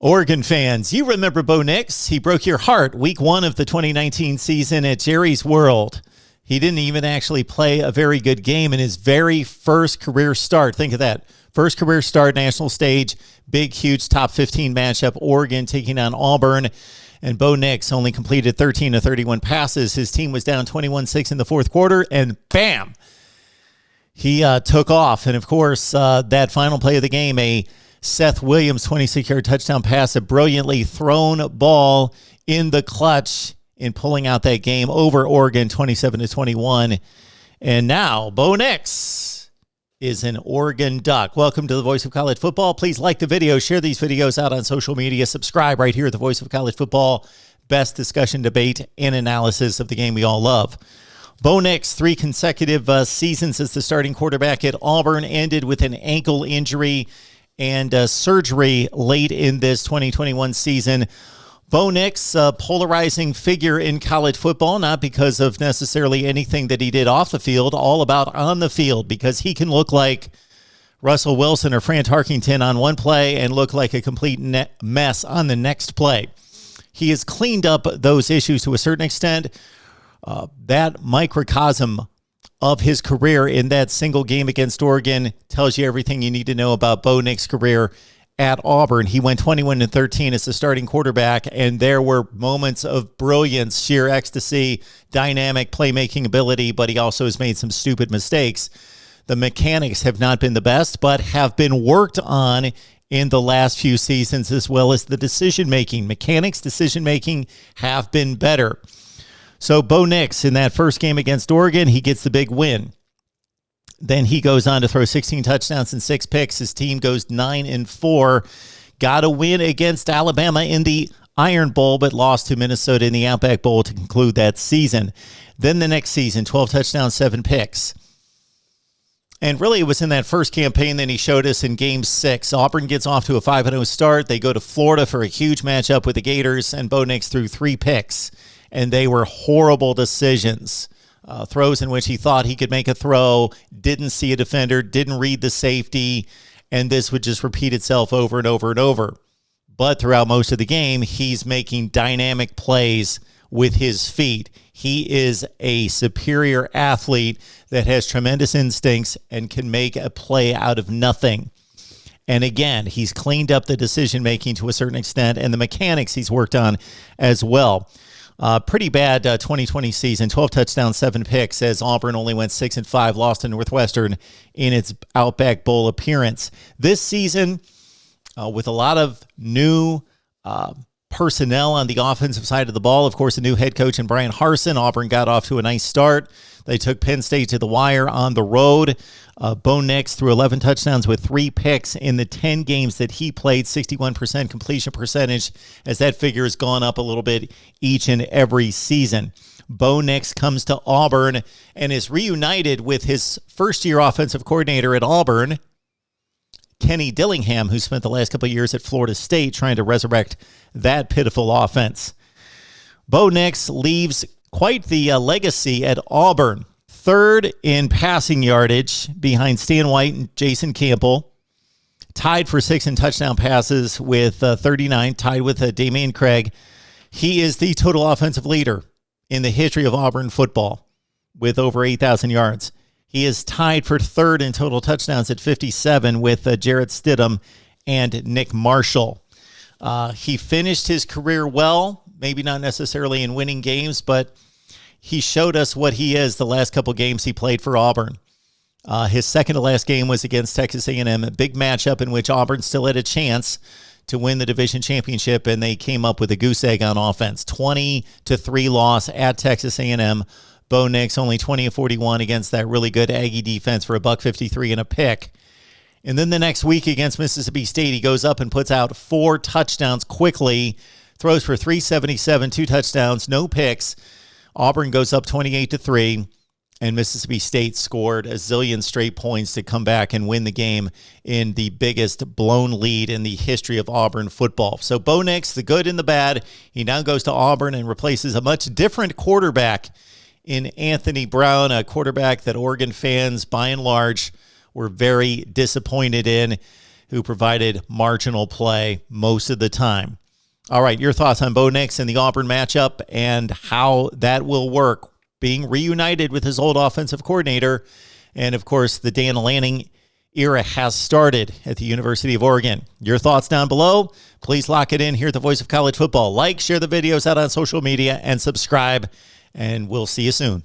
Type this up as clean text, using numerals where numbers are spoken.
Oregon fans, you remember Bo Nix. He broke your heart week 1 of the 2019 season at Jerry's World. He didn't even actually play a very good game in his very first career start. Think of that. First career start, national stage, big, huge top 15 matchup. Oregon taking on Auburn. And Bo Nix only completed 13 of 31 passes. His team was down 21-6 in the fourth quarter, and bam! He took off. And, of course, that final play of the game, a Seth Williams 26-yard touchdown pass, a brilliantly thrown ball in the clutch in pulling out that game over Oregon 27-21. And now Bo Nix is an Oregon Duck. Welcome to the Voice of College Football. Please like the video, share these videos out on social media, subscribe right here at the Voice of College Football. Best discussion, debate, and analysis of the game we all love. Bo Nix, 3 consecutive seasons as the starting quarterback at Auburn, ended with an ankle injury and surgery late in this 2021 season. Bo Nix, a polarizing figure in college football, not because of necessarily anything that he did off the field, all about on the field, because he can look like Russell Wilson or Fran Tarkenton on one play and look like a complete mess on the next play. He has cleaned up those issues to a certain extent. That microcosm of his career in that single game against Oregon tells you everything you need to know about Bo Nix's career at Auburn. He went 21-13 as the starting quarterback, and there were moments of brilliance, sheer ecstasy, dynamic playmaking ability, but he also has made some stupid mistakes. The mechanics have not been the best, but have been worked on in the last few seasons, as well as the decision-making. Mechanics, decision-making have been better. So Bo Nix, in that first game against Oregon, he gets the big win. Then he goes on to throw 16 touchdowns and 6 picks. His team goes 9-4. Got a win against Alabama in the Iron Bowl, but lost to Minnesota in the Outback Bowl to conclude that season. Then the next season, 12 touchdowns, 7 picks. And really, it was in that first campaign that he showed us in Game 6. Auburn gets off to a 5-0 start. They go to Florida for a huge matchup with the Gators, and Bo Nix threw 3 picks. And they were horrible decisions. Throws in which he thought he could make a throw, didn't see a defender, didn't read the safety, and this would just repeat itself over and over and over. But throughout most of the game, he's making dynamic plays with his feet. He is a superior athlete that has tremendous instincts and can make a play out of nothing. And again, he's cleaned up the decision-making to a certain extent, and the mechanics he's worked on as well. Pretty bad 2020 season, 12 touchdowns, 7 picks, as Auburn only went 6-5, lost to Northwestern in its Outback Bowl appearance. This season, with a lot of new personnel on the offensive side of the ball, of course, a new head coach in Brian Harsin, Auburn got off to a nice start. They took Penn State to the wire on the road. Bo Nix threw 11 touchdowns with 3 picks in the 10 games that he played, 61% completion percentage, as that figure has gone up a little bit each and every season. Bo Nix comes to Auburn and is reunited with his first-year offensive coordinator at Auburn, Kenny Dillingham, who spent the last couple of years at Florida State trying to resurrect that pitiful offense. Bo Nix leaves quite the legacy at Auburn. 3rd in passing yardage behind Stan White and Jason Campbell. Tied for 6th in touchdown passes with 39, tied with Damian Craig. He is the total offensive leader in the history of Auburn football with over 8,000 yards. He is tied for 3rd in total touchdowns at 57 with Jarrett Stidham and Nick Marshall. He finished his career well, maybe not necessarily in winning games, but he showed us what he is the last couple games he played for Auburn. His second to last game was against Texas A&M, a big matchup in which Auburn still had a chance to win the division championship, and they came up with a goose egg on offense. 20-3 loss at Texas A&M. Bo Nix only 20-41 against that really good Aggie defense for a $153 and a pick. And then the next week against Mississippi State, he goes up and puts out 4 touchdowns quickly, throws for 377, 2 touchdowns, no picks. Auburn goes up 28-3, and Mississippi State scored a zillion straight points to come back and win the game in the biggest blown lead in the history of Auburn football. So Bo Nix, the good and the bad, he now goes to Auburn and replaces a much different quarterback in Anthony Brown, a quarterback that Oregon fans, by and large, were very disappointed in. who provided marginal play most of the time. All right, your thoughts on Bo Nix and the Auburn matchup and how that will work, being reunited with his old offensive coordinator. And, of course, the Dan Lanning era has started at the University of Oregon. Your thoughts down below. Please lock it in here at the Voice of College Football. Like, share the videos out on social media, and subscribe. And we'll see you soon.